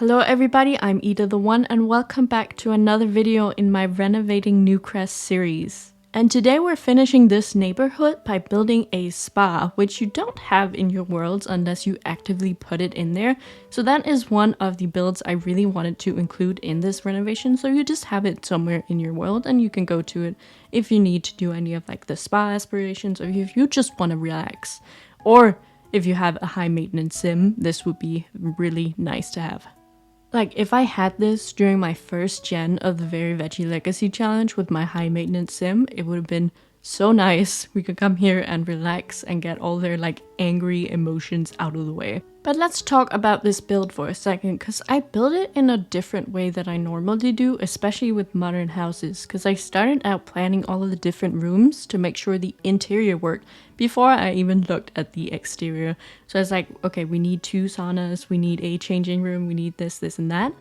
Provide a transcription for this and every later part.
Hello everybody, I'm idatheone and welcome back to another video in my Renovating Newcrest series. And today we're finishing this neighborhood by building a spa, which you don't have in your worlds unless you actively put it in there. So that is one of the builds I really wanted to include in this renovation, so you just have it somewhere in your world and you can go to it if you need to do any of like the spa aspirations or if you just want to relax. Or if you have a high maintenance sim, this would be really nice to have. Like, if I had this during my first gen of the Very Veggie Legacy Challenge with my high maintenance sim, it would have been so nice. We could come here and relax and get all their like angry emotions out of the way. But let's talk about this build for a second, because I built it in a different way that I normally do, especially with modern houses, because I started out planning all of the different rooms to make sure the interior worked before I even looked at the exterior. So I was like, okay, we need 2 saunas, we need a changing room, we need this, this, and that.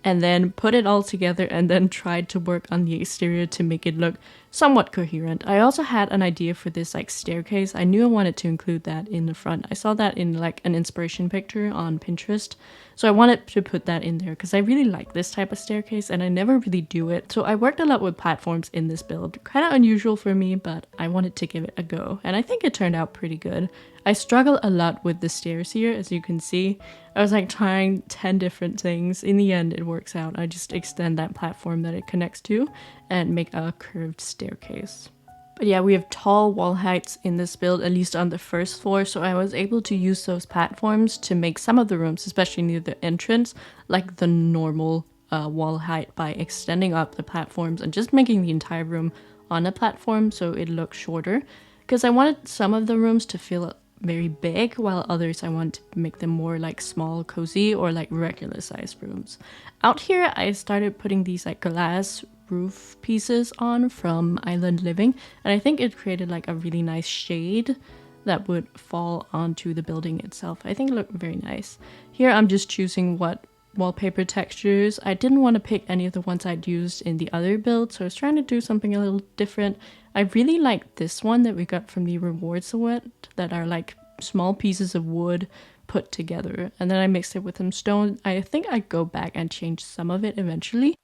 And then put it all together and then tried to work on the exterior to make it look somewhat coherent. I also had an idea for this like staircase. I knew I wanted to include that in the front. I saw that in like an inspiration picture on Pinterest. So I wanted to put that in there because I really like this type of staircase and I never really do it. So I worked a lot with platforms in this build. Kind of unusual for me, but I wanted to give it a go. And I think it turned out pretty good. I struggle a lot with the stairs here, as you can see. I was like trying 10 different things. In the end, it works out. I just extend that platform that it connects to and make a curved staircase. But yeah, we have tall wall heights in this build, at least on the first floor, so I was able to use those platforms to make some of the rooms, especially near the entrance, like the normal wall height by extending up the platforms and just making the entire room on a platform so it looks shorter. Because I wanted some of the rooms to feel very big, while others I want to make them more like small, cozy, or like regular sized rooms. Out here, I started putting these like glass roof pieces on from Island Living, and I think it created like a really nice shade that would fall onto the building itself. I think it looked very nice. Here I'm just choosing what wallpaper textures. I didn't want to pick any of the ones I'd used in the other build, so I was trying to do something a little different. I really like this one that we got from the reward silhouette that are like small pieces of wood put together, and then I mixed it with some stone. I think I'd go back and change some of it eventually.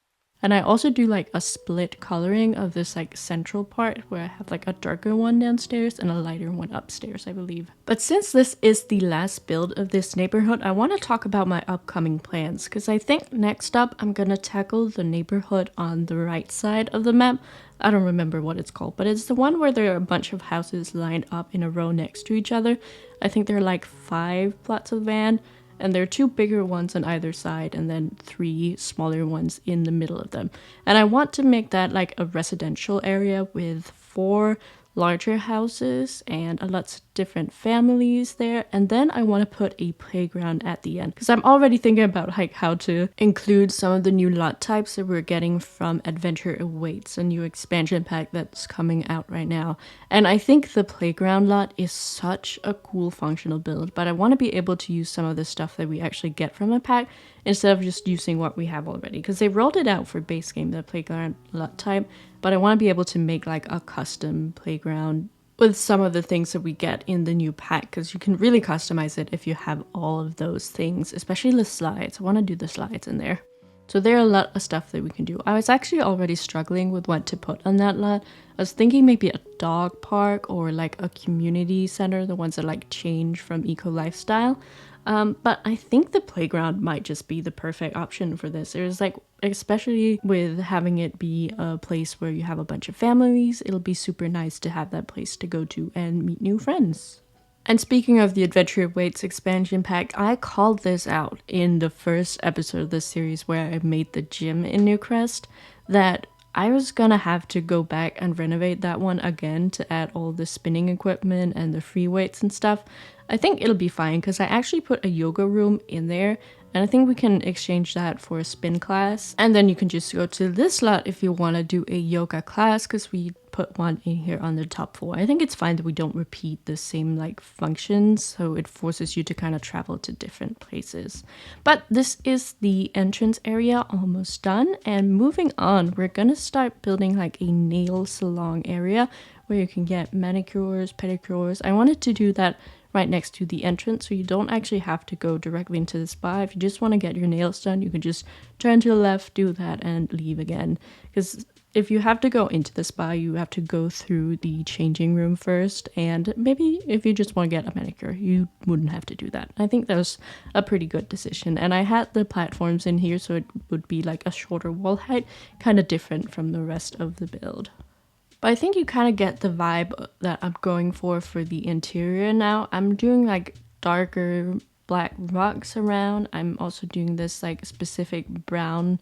And I also do like a split coloring of this like central part where I have like a darker one downstairs and a lighter one upstairs, I believe. But since this is the last build of this neighborhood, I want to talk about my upcoming plans, because I think next up I'm gonna tackle the neighborhood on the right side of the map. I don't remember what it's called, but it's the one where there are a bunch of houses lined up in a row next to each other. I think there are like 5 plots of land, and there are 2 bigger ones on either side and then 3 smaller ones in the middle of them. And I want to make that like a residential area with 4 larger houses and a lots of different families there, and then I want to put a playground at the end, because I'm already thinking about like how to include some of the new lot types that we're getting from Adventure Awaits, a new expansion pack that's coming out right now. And I think the playground lot is such a cool functional build, but I want to be able to use some of the stuff that we actually get from the pack instead of just using what we have already, because they rolled it out for base game, the playground lot type, but I want to be able to make like a custom playground with some of the things that we get in the new pack, because you can really customize it if you have all of those things, especially the slides. I want to do the slides in there. So there are a lot of stuff that we can do. I was actually already struggling with what to put on that lot. I was thinking maybe a dog park or like a community center, the ones that like change from eco lifestyle. But I think the playground might just be the perfect option for this. There's like, especially with having it be a place where you have a bunch of families, it'll be super nice to have that place to go to and meet new friends. And speaking of the Adventure Awaits expansion pack, I called this out in the first episode of this series where I made the gym in Newcrest, that I was gonna have to go back and renovate that one again to add all the spinning equipment and the free weights and stuff. I think it'll be fine because I actually put a yoga room in there, and I think we can exchange that for a spin class. And then you can just go to this lot if you want to do a yoga class, because we put one in here on the top floor. I think it's fine that we don't repeat the same like functions, so it forces you to kind of travel to different places. But this is the entrance area almost done, and moving on, we're gonna start building like a nail salon area where you can get manicures, pedicures. I wanted to do that right next to the entrance, so you don't actually have to go directly into the spa. If you just want to get your nails done, you can just turn to the left, do that, and leave again. Because if you have to go into the spa, you have to go through the changing room first, and maybe if you just want to get a manicure, you wouldn't have to do that. I think that was a pretty good decision, and I had the platforms in here so it would be like a shorter wall height, kind of different from the rest of the build. But I think you kind of get the vibe that I'm going for the interior now. I'm doing like darker black rocks around. I'm also doing this like specific brown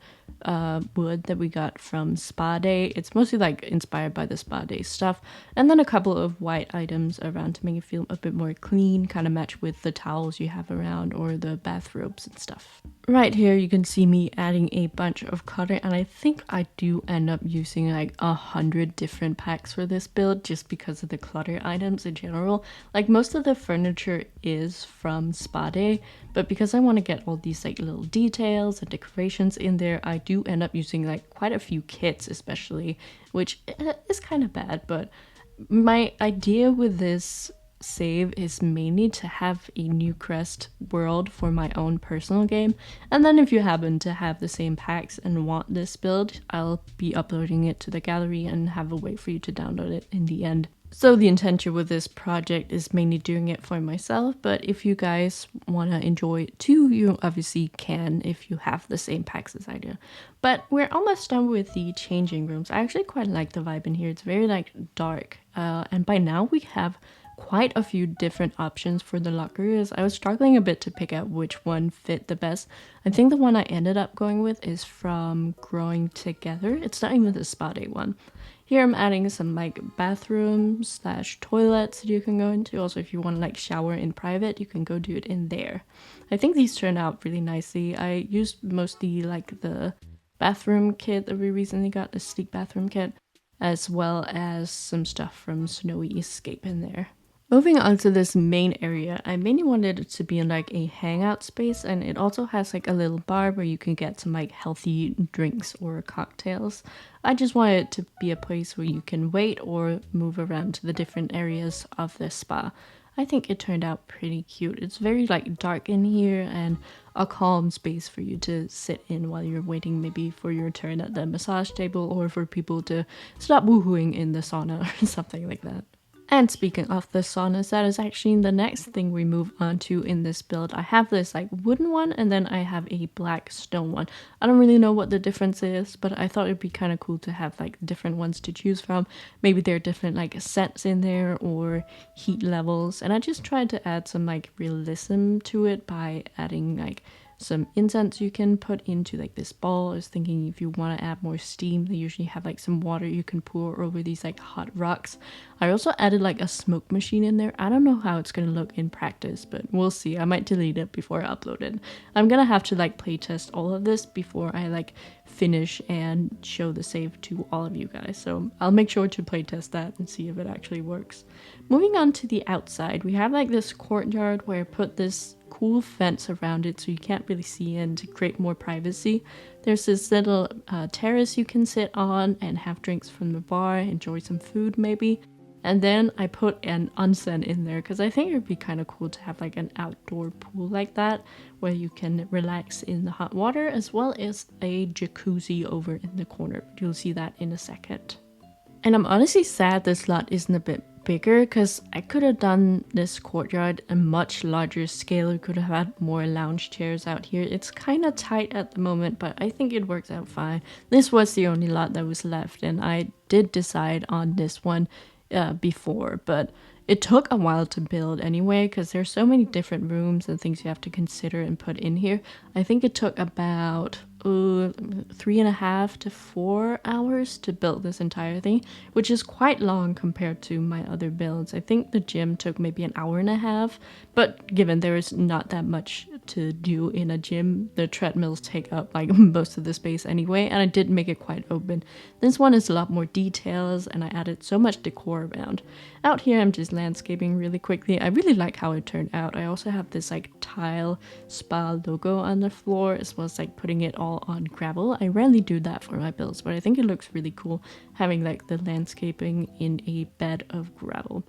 wood that we got from Spa Day. It's mostly like inspired by the Spa Day stuff, and then a couple of white items around to make it feel a bit more clean, kind of match with the towels you have around or the bathrobes and stuff. Right here you can see me adding a bunch of clutter, and I think I do end up using like 100 different packs for this build just because of the clutter items in general. Like most of the furniture is from Spa Day, but because I want to get all these like little details and decorations in there, I do end up using like quite a few kits especially, which is kind of bad. But my idea with this save is mainly to have a Newcrest world for my own personal game, and then if you happen to have the same packs and want this build, I'll be uploading it to the gallery and have a way for you to download it in the end. So the intention with this project is mainly doing it for myself, but if you guys want to enjoy it too, you obviously can if you have the same packs as I do. But we're almost done with the changing rooms. I actually quite like the vibe in here. It's very like dark, and by now we have quite a few different options for the lockers. I was struggling a bit to pick out which one fit the best. I think the one I ended up going with is from Growing Together. It's not even the Spa Day one. Here I'm adding some like bathrooms / toilets that you can go into. Also, if you want to like shower in private, you can go do it in there. I think these turned out really nicely. I used mostly like the bathroom kit that we recently got, the sleek bathroom kit, as well as some stuff from Snowy Escape in there. Moving on to this main area, I mainly wanted it to be in like a hangout space, and it also has like a little bar where you can get some like healthy drinks or cocktails. I just wanted it to be a place where you can wait or move around to the different areas of the spa. I think it turned out pretty cute. It's very like dark in here and a calm space for you to sit in while you're waiting maybe for your turn at the massage table, or for people to stop woohooing in the sauna or something like that. And speaking of the saunas, that is actually the next thing we move on to in this build. I have this like wooden one, and then I have a black stone one. I don't really know what the difference is, but I thought it'd be kind of cool to have like different ones to choose from. Maybe there are different like scents in there or heat levels, and I just tried to add some like realism to it by adding like some incense you can put into like this ball. I was thinking if you want to add more steam, they usually have like some water you can pour over these like hot rocks. I also added like a smoke machine in there. I don't know how it's gonna look in practice, but we'll see. I might delete it before I upload it. I'm gonna have to like playtest all of this before I like finish and show the save to all of you guys, so I'll make sure to playtest that and see if it actually works. Moving on to the outside, we have like this courtyard where I put this cool fence around it so you can't really see in to create more privacy. There's this little terrace you can sit on and have drinks from the bar, enjoy some food maybe. And then I put an onsen in there because I think it would be kind of cool to have like an outdoor pool like that where you can relax in the hot water, as well as a jacuzzi over in the corner. You'll see that in a second. And I'm honestly sad this lot isn't a bit bigger, because I could have done this courtyard a much larger scale. We could have had more lounge chairs out here. It's kind of tight at the moment, but I think it works out fine. This was the only lot that was left, and I did decide on this one before, but it took a while to build anyway because there's so many different rooms and things you have to consider and put in here. I think it took about 3.5 to 4 hours to build this entire thing, which is quite long compared to my other builds. I think the gym took maybe an hour and a half, but given there is not that much to do in a gym, the treadmills take up like most of the space anyway, and I did make it quite open. This one is a lot more details, and I added so much decor around. Out here I'm just landscaping really quickly. I really like how it turned out. I also have this like tile spa logo on the floor, as well as like putting it all on gravel. I rarely do that for my builds, but I think it looks really cool having like the landscaping in a bed of gravel.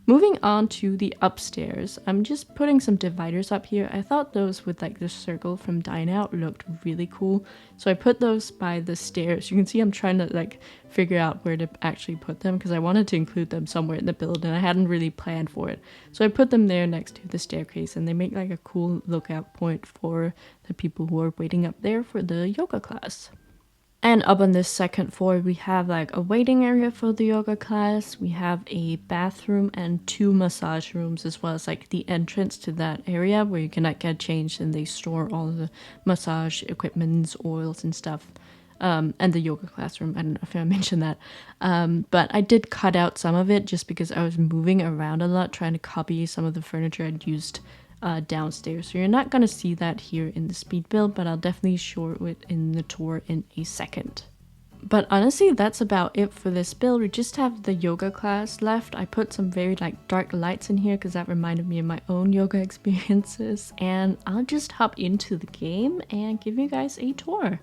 Moving on to the upstairs, I'm just putting some dividers up here. I thought those with like the circle from Dine Out looked really cool, so I put those by the stairs. You can see I'm trying to like figure out where to actually put them because I wanted to include them somewhere in the build and I hadn't really planned for it. So I put them there next to the staircase, and they make like a cool lookout point for the people who are waiting up there for the yoga class. And up on this second floor, we have like a waiting area for the yoga class. We have a bathroom and 2 massage rooms, as well as like the entrance to that area where you can like get changed, and they store all the massage equipments, oils and stuff. And the yoga classroom, I don't know if I mentioned that. But I did cut out some of it just because I was moving around a lot, trying to copy some of the furniture I'd used downstairs. So you're not going to see that here in the speed build, but I'll definitely show it in the tour in a second. But honestly, that's about it for this build. We just have the yoga class left. I put some very like dark lights in here because that reminded me of my own yoga experiences, and I'll just hop into the game and give you guys a tour.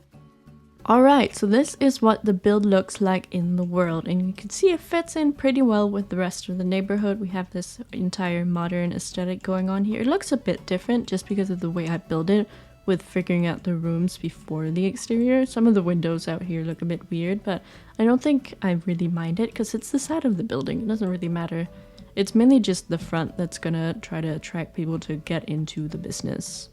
Alright, so this is what the build looks like in the world, and you can see it fits in pretty well with the rest of the neighborhood. We have this entire modern aesthetic going on here. It looks a bit different just because of the way I build it, with figuring out the rooms before the exterior. Some of the windows out here look a bit weird, but I don't think I really mind it because it's the side of the building. It doesn't really matter. It's mainly just the front that's gonna try to attract people to get into the business.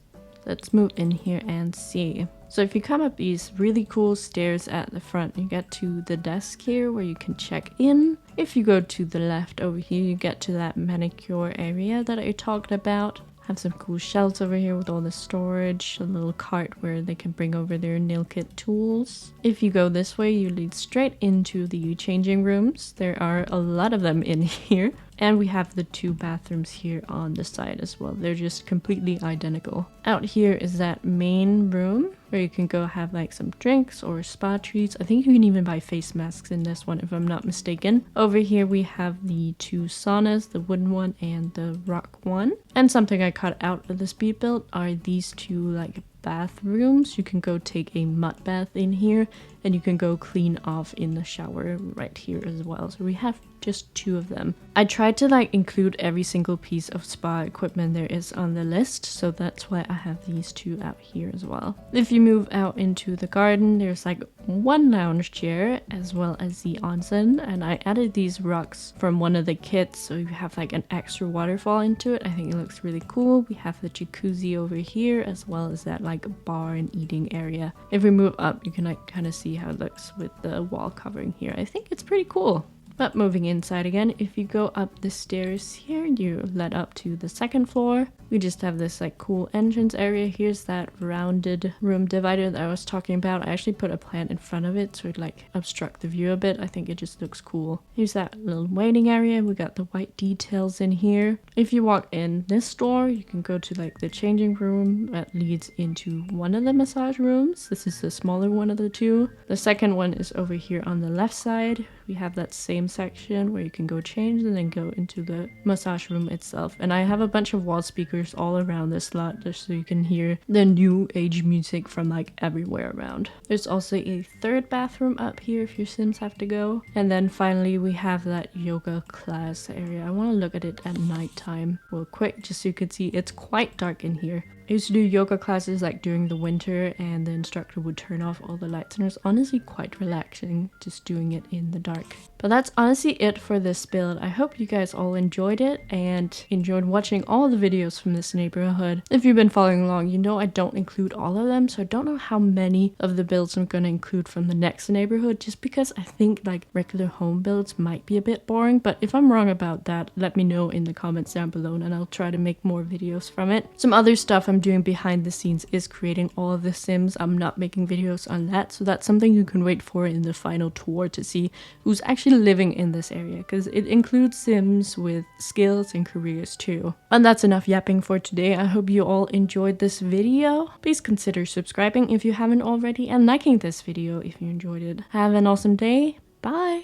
Let's move in here and see. So if you come up these really cool stairs at the front, you get to the desk here where you can check in. If you go to the left over here, you get to that manicure area that I talked about. Have some cool shelves over here with all the storage, a little cart where they can bring over their nail kit tools. If you go this way, you lead straight into the changing rooms. There are a lot of them in here. And we have the 2 bathrooms here on the side as well. They're just completely identical. Out here is that main room where you can go have like some drinks or spa treats. I think you can even buy face masks in this one if I'm not mistaken. Over here we have the 2 saunas, the wooden one and the rock one. And something I cut out of the speed build are these 2 like bathrooms. You can go take a mud bath in here, and you can go clean off in the shower right here as well. So we have just 2 of them. I tried to like include every single piece of spa equipment there is on the list, so that's why I have these 2 out here as well. If you move out into the garden, there's like 1 lounge chair as well as the onsen, and I added these rocks from one of the kits so you have like an extra waterfall into it. I think it looks really cool. We have the jacuzzi over here as well as that like bar and eating area. If we move up, you can like kind of see how it looks with the wall covering here. I think it's pretty cool. But moving inside again, if you go up the stairs here, you led up to the second floor. We just have this like cool entrance area. Here's that rounded room divider that I was talking about. I actually put a plant in front of it so it like obstruct the view a bit. I think it just looks cool. Here's that little waiting area. We got the white details in here. If you walk in this door, you can go to like the changing room that leads into one of the massage rooms. This is the smaller one of the 2. The second one is over here on the left side. We have that same section where you can go change and then go into the massage room itself. And I have a bunch of wall speakers all around this lot just so you can hear the new age music from like everywhere around. There's also a 3rd bathroom up here if your Sims have to go. And then finally we have that yoga class area. I want to look at it at nighttime real quick just so you can see it's quite dark in here. I used to do yoga classes like during the winter, and the instructor would turn off all the lights, and it was honestly quite relaxing just doing it in the dark. But that's honestly it for this build. I hope you guys all enjoyed it and enjoyed watching all the videos from this neighborhood. If you've been following along, you know I don't include all of them, so I don't know how many of the builds I'm going to include from the next neighborhood, just because I think like regular home builds might be a bit boring. But if I'm wrong about that, let me know in the comments down below and I'll try to make more videos from it. Some other stuff I'm doing behind the scenes is creating all of the Sims. I'm not making videos on that, so that's something you can wait for in the final tour to see who's actually living in this area, because it includes Sims with skills and careers too. And that's enough yapping for today. I hope you all enjoyed this video. Please consider subscribing if you haven't already and liking this video if you enjoyed it. Have an awesome day. Bye!